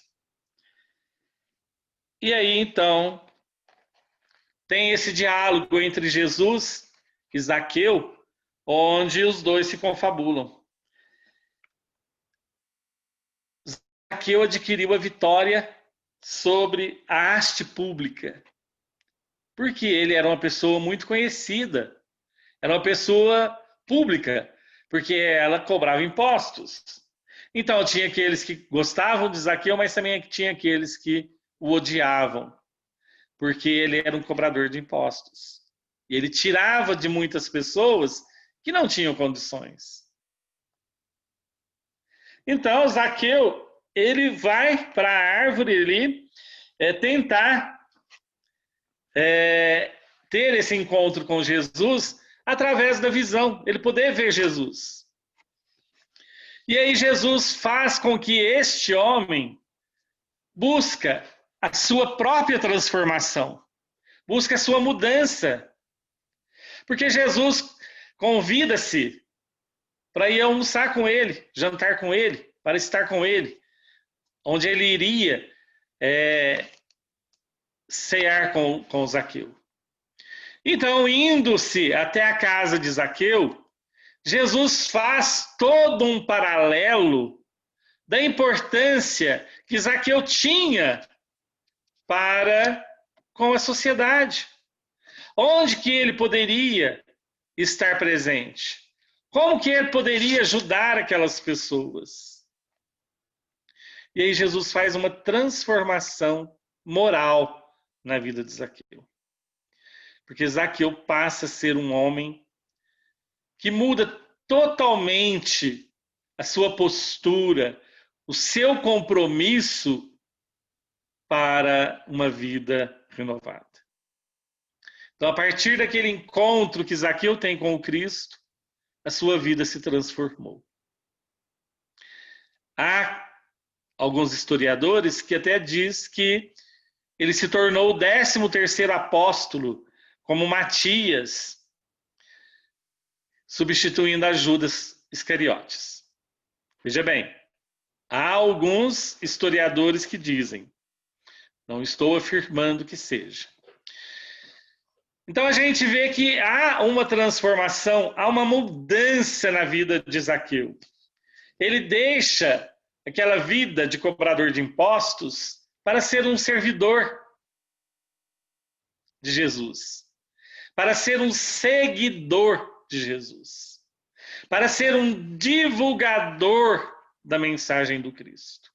E aí, então, tem esse diálogo entre Jesus e Zaqueu, onde os dois se confabulam. Zaqueu adquiriu a vitória sobre a haste pública, porque ele era uma pessoa muito conhecida, era uma pessoa pública, porque ela cobrava impostos. Então tinha aqueles que gostavam de Zaqueu, mas também tinha aqueles que o odiavam, porque ele era um cobrador de impostos. E ele tirava de muitas pessoas que não tinham condições. Então Zaqueu, ele vai para a árvore ali tentar ter esse encontro com Jesus através da visão, ele poder ver Jesus. E aí Jesus faz com que este homem busca a sua própria transformação, busca a sua mudança. Porque Jesus convida-se para ir almoçar com ele, jantar com ele, para estar com ele, onde ele iria cear com Zaqueu. Então, indo-se até a casa de Zaqueu, Jesus faz todo um paralelo da importância que Zaqueu tinha para com a sociedade. Onde que ele poderia estar presente? Como que ele poderia ajudar aquelas pessoas? E aí Jesus faz uma transformação moral na vida de Zaqueu. Porque Zaqueu passa a ser um homem que muda totalmente a sua postura, o seu compromisso para uma vida renovada. Então, a partir daquele encontro que Zaqueu tem com o Cristo, a sua vida se transformou. Há alguns historiadores que até diz que ele se tornou o 13º apóstolo, como Matias, substituindo a Judas Iscariotes. Veja bem, há alguns historiadores que dizem, não estou afirmando que seja. Então a gente vê que há uma transformação, há uma mudança na vida de Zaqueu. Ele deixa aquela vida de cobrador de impostos para ser um servidor de Jesus, para ser um seguidor de Jesus, para ser um divulgador da mensagem do Cristo.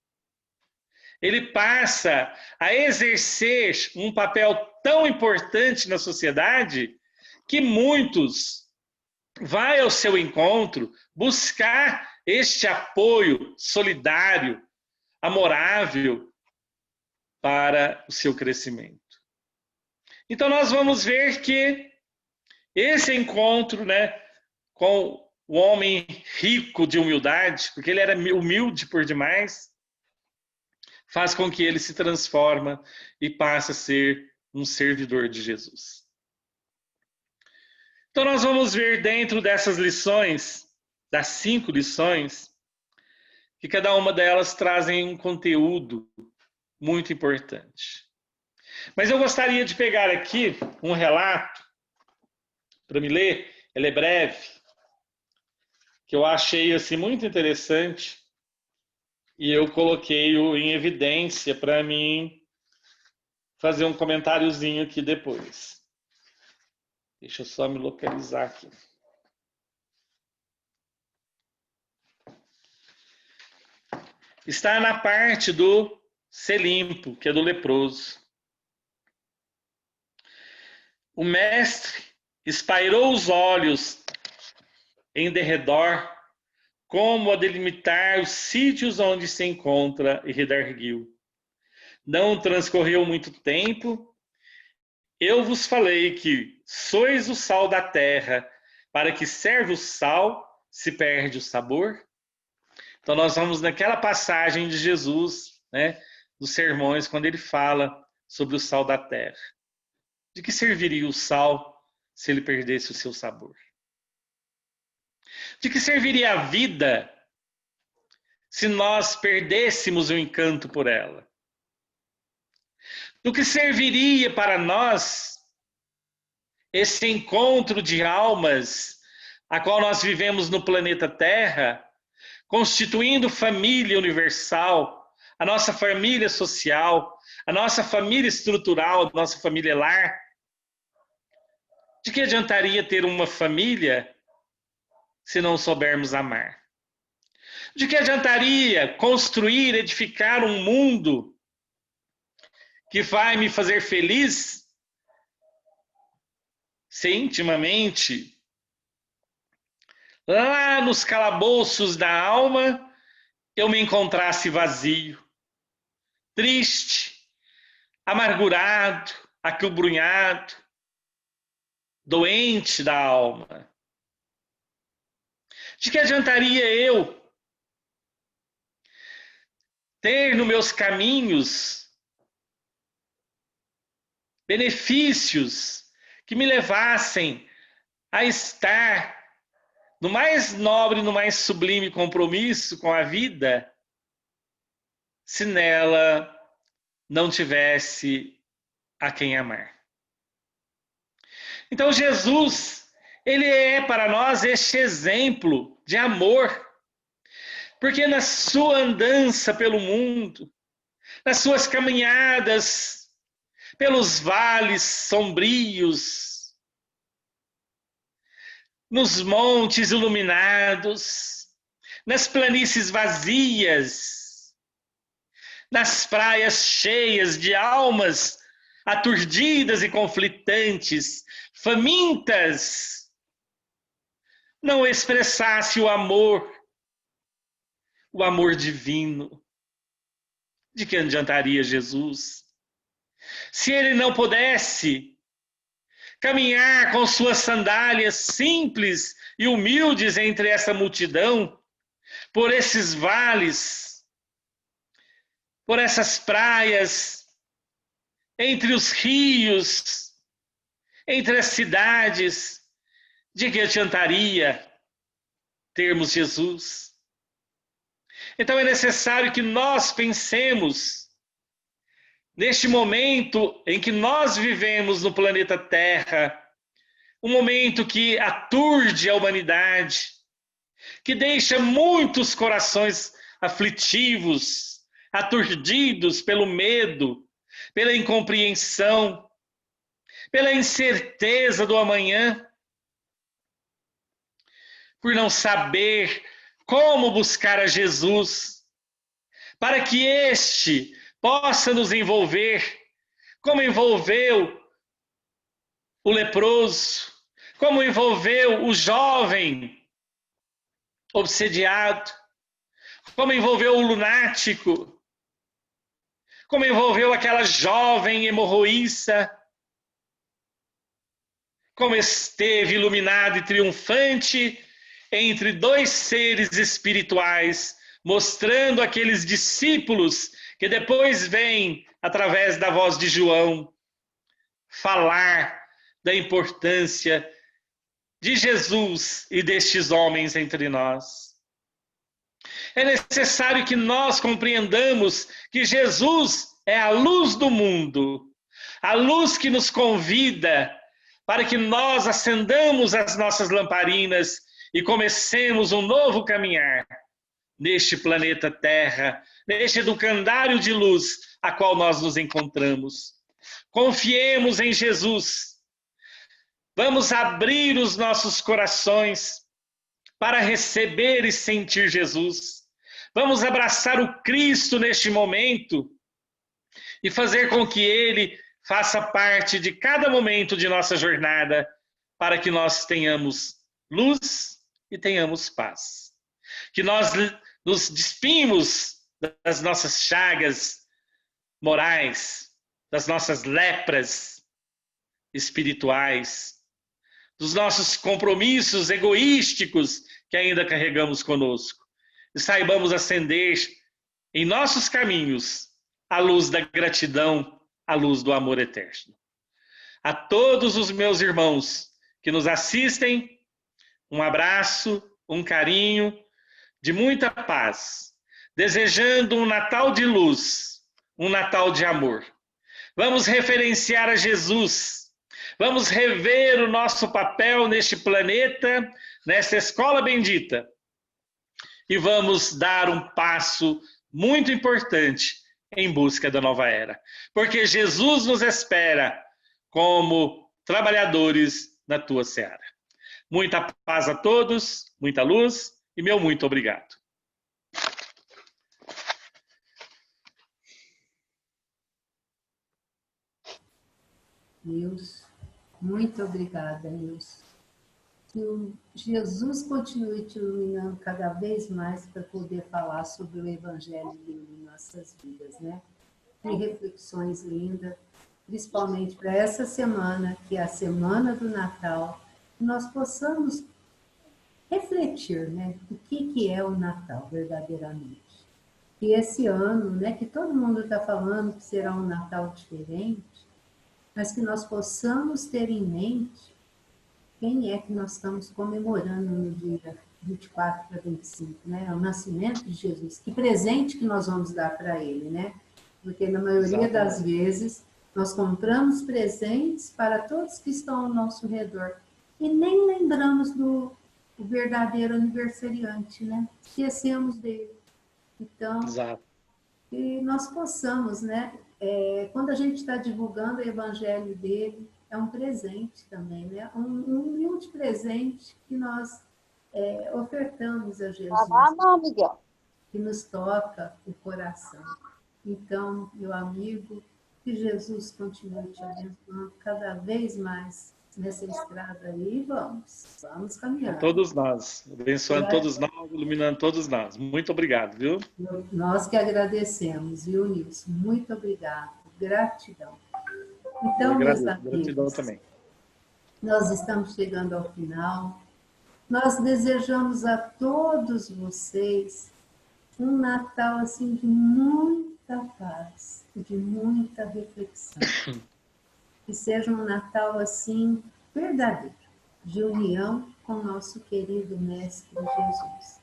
Ele passa a exercer um papel tão importante na sociedade que muitos vão ao seu encontro buscar este apoio solidário, amorável para o seu crescimento. Então nós vamos ver que esse encontro, né, com o homem rico de humildade, porque ele era humilde por demais, faz com que ele se transforma e passe a ser um servidor de Jesus. Então nós vamos ver dentro dessas lições, das 5 lições, que cada uma delas trazem um conteúdo muito importante. Mas eu gostaria de pegar aqui um relato para me ler, ele é breve, que eu achei assim muito interessante e eu coloquei-o em evidência para mim fazer um comentáriozinho aqui depois. Deixa eu só me localizar aqui. Está na parte do ser limpo, que é do leproso. O mestre espairou os olhos em derredor, como a delimitar os sítios onde se encontra, e redarguiu. Não transcorreu muito tempo, eu vos falei que sois o sal da terra, para que serve o sal se perde o sabor? Então nós vamos naquela passagem de Jesus, né, dos sermões, quando ele fala sobre o sal da terra. De que serviria o sal se ele perdesse o seu sabor? De que serviria a vida se nós perdêssemos o encanto por ela? Do que serviria para nós esse encontro de almas a qual nós vivemos no planeta Terra, constituindo família universal, a nossa família social, a nossa família estrutural, a nossa família lar? De que adiantaria ter uma família se não soubermos amar? De que adiantaria construir, edificar um mundo que vai me fazer feliz se intimamente, lá nos calabouços da alma, eu me encontrasse vazio, triste, amargurado, acabrunhado, doente da alma? De que adiantaria eu ter nos meus caminhos benefícios que me levassem a estar no mais nobre, no mais sublime compromisso com a vida, se nela não tivesse a quem amar? Então Jesus, ele é para nós este exemplo de amor, porque na sua andança pelo mundo, nas suas caminhadas pelos vales sombrios, nos montes iluminados, nas planícies vazias, nas praias cheias de almas aturdidas e conflitantes, famintas, não expressasse o amor divino. De que adiantaria Jesus? Se ele não pudesse caminhar com suas sandálias simples e humildes entre essa multidão, por esses vales, por essas praias, entre os rios, entre as cidades, de que adiantaria termos Jesus? Então é necessário que nós pensemos neste momento em que nós vivemos no planeta Terra, um momento que aturde a humanidade, que deixa muitos corações aflitivos, aturdidos pelo medo, pela incompreensão, pela incerteza do amanhã, por não saber como buscar a Jesus, para que este possa nos envolver, como envolveu o leproso, como envolveu o jovem obsediado, como envolveu o lunático, como envolveu aquela jovem hemorroíça, como esteve iluminado e triunfante entre dois seres espirituais, mostrando aqueles discípulos que depois vêm, através da voz de João, falar da importância de Jesus e destes homens entre nós. É necessário que nós compreendamos que Jesus é a luz do mundo, a luz que nos convida para que nós acendamos as nossas lamparinas e comecemos um novo caminhar neste planeta Terra, neste educandário de luz a qual nós nos encontramos. Confiemos em Jesus. Vamos abrir os nossos corações para receber e sentir Jesus. Vamos abraçar o Cristo neste momento e fazer com que Ele faça parte de cada momento de nossa jornada, para que nós tenhamos luz e tenhamos paz. Que nós nos despimos das nossas chagas morais, das nossas lepras espirituais, dos nossos compromissos egoísticos que ainda carregamos conosco. E saibamos acender em nossos caminhos a luz da gratidão, a luz do amor eterno. A todos os meus irmãos que nos assistem, um abraço, um carinho, de muita paz, desejando um Natal de luz, um Natal de amor. Vamos referenciar a Jesus, vamos rever o nosso papel neste planeta, nesta escola bendita, e vamos dar um passo muito importante em busca da nova era, porque Jesus nos espera como trabalhadores na tua seara. Muita paz a todos, muita luz e meu muito obrigado. Nilson, muito obrigada, Nilson. Que o Jesus continue te iluminando cada vez mais para poder falar sobre o Evangelho dele em nossas vidas, né? Que reflexões lindas, principalmente para essa semana, que é a semana do Natal, que nós possamos refletir, né? O que é o Natal verdadeiramente. Que esse ano, né, que todo mundo está falando que será um Natal diferente, mas que nós possamos ter em mente quem é que nós estamos comemorando no dia 24 para 25, né? O nascimento de Jesus. Que presente que nós vamos dar para ele, né? Porque na maioria das vezes nós compramos presentes para todos que estão ao nosso redor e nem lembramos do verdadeiro aniversariante, né? Esquecemos dele. Então, que nós possamos, né? Quando a gente está divulgando o evangelho dele, é um presente também, né? Um humilde presente que nós ofertamos a Jesus, que nos toca o coração. Então, meu amigo, que Jesus continue te abençoando cada vez mais nessa estrada aí. Vamos caminhar. A todos nós, abençoando todos nós, iluminando todos nós. Muito obrigado, viu? Nós que agradecemos, viu, Nilson? Muito obrigado. Gratidão. Então, meus amigos, gratidão também. Nós estamos chegando ao final. Nós desejamos a todos vocês um Natal assim de muita paz, de muita reflexão. Que seja um Natal assim verdadeiro, de união com o nosso querido Mestre Jesus.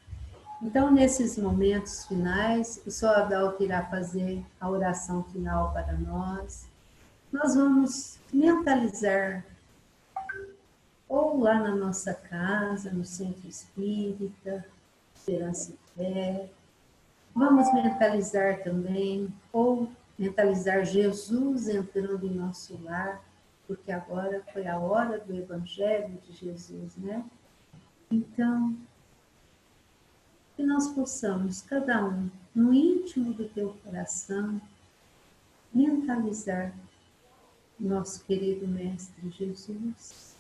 Então, nesses momentos finais, o Sr. Adalto irá fazer a oração final para nós. Nós vamos mentalizar, ou lá na nossa casa, no Centro Espírita, Esperança e Fé. Vamos mentalizar também, ou mentalizar Jesus entrando em nosso lar, porque agora foi a hora do Evangelho de Jesus, né? Então, que nós possamos, cada um, no íntimo do teu coração, mentalizar nosso querido Mestre Jesus,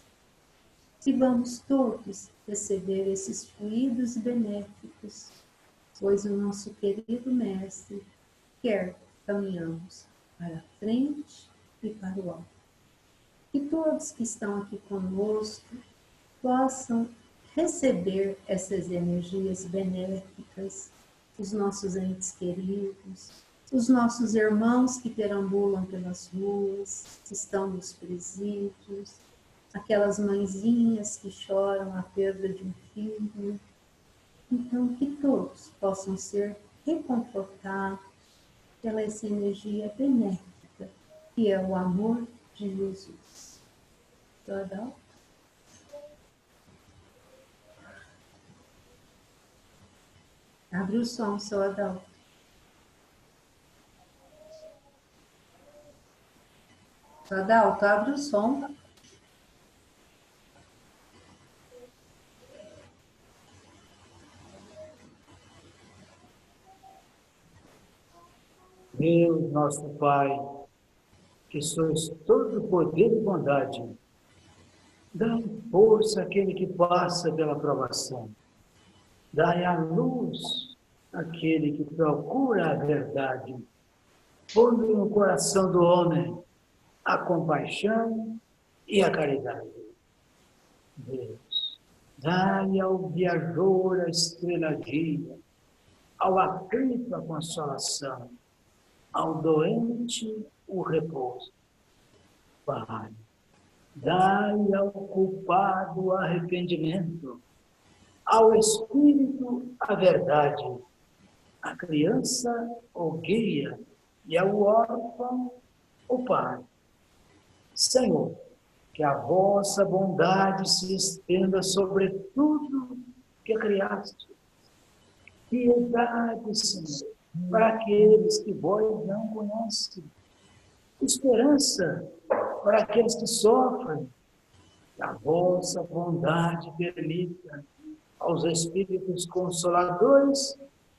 e vamos todos receber esses fluidos benéficos, pois o nosso querido Mestre quer caminhamos para a frente e para o alto. Que todos que estão aqui conosco possam receber essas energias benéficas, os nossos entes queridos, os nossos irmãos que perambulam pelas ruas, que estão nos presídios, aquelas mãezinhas que choram a perda de um filho. Então, que todos possam ser reconfortados pela essa energia benéfica, que é o amor de Jesus. Adalto? Abre o som, seu Adalto. Seu Adalto, abre o som. Deus, nosso Pai, que sois todo poder e bondade, dai força àquele que passa pela provação. Dai a luz àquele que procura a verdade. Põe no coração do homem a compaixão e a caridade. Deus, dai ao viajor a estrela guia, ao aflito a consolação, ao doente o repouso. Pai, dai ao culpado o arrependimento, ao espírito a verdade, à criança o guia e ao órfão o pai. Senhor, que a vossa bondade se estenda sobre tudo que criaste. Piedade, Senhor, para aqueles que vós não conhecem. Esperança para aqueles que sofrem. Que a vossa bondade permita aos Espíritos Consoladores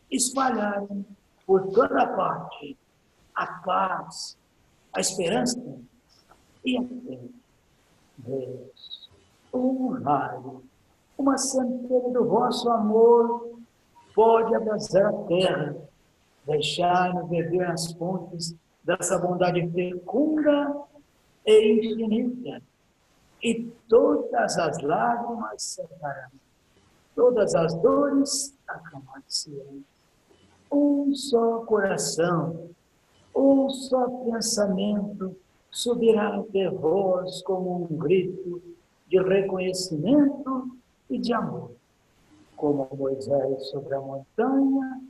espalharem por toda parte a paz, a esperança e a fé. Deus, um raio, uma centelha do vosso amor pode abrasar a terra, deixar-nos beber as fontes dessa bondade fecunda e infinita, e todas as lágrimas secarão, todas as dores acalmar-se-ão. Um só coração, um só pensamento subirá até vós como um grito de reconhecimento e de amor. Como Moisés sobre a montanha,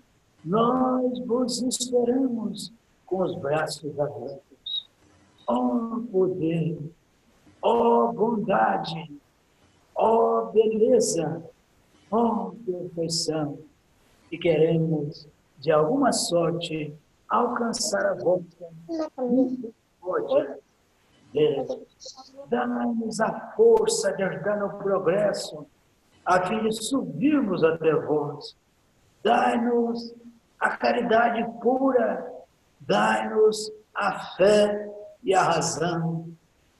nós vos esperamos com os braços abertos. Ó poder, ó bondade, ó beleza, ó perfeição, e queremos, de alguma sorte, alcançar a vossa misericórdia. Deus, dá-nos a força de ajudar no progresso, a fim de subirmos até vós. Dai-nos a caridade pura, dai-nos a fé e a razão,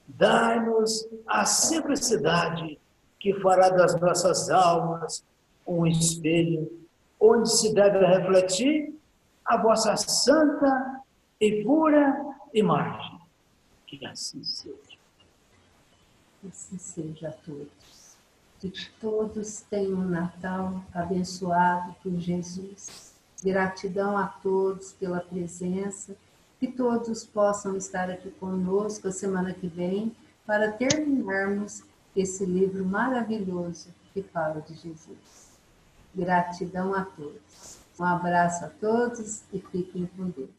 dai-nos a simplicidade que fará das nossas almas um espelho onde se deve refletir a vossa santa e pura imagem. Que assim seja. Que assim seja a todos. Que todos tenham um Natal abençoado por Jesus. Gratidão a todos pela presença. Que todos possam estar aqui conosco a semana que vem para terminarmos esse livro maravilhoso que fala de Jesus. Gratidão a todos. Um abraço a todos e fiquem com Deus.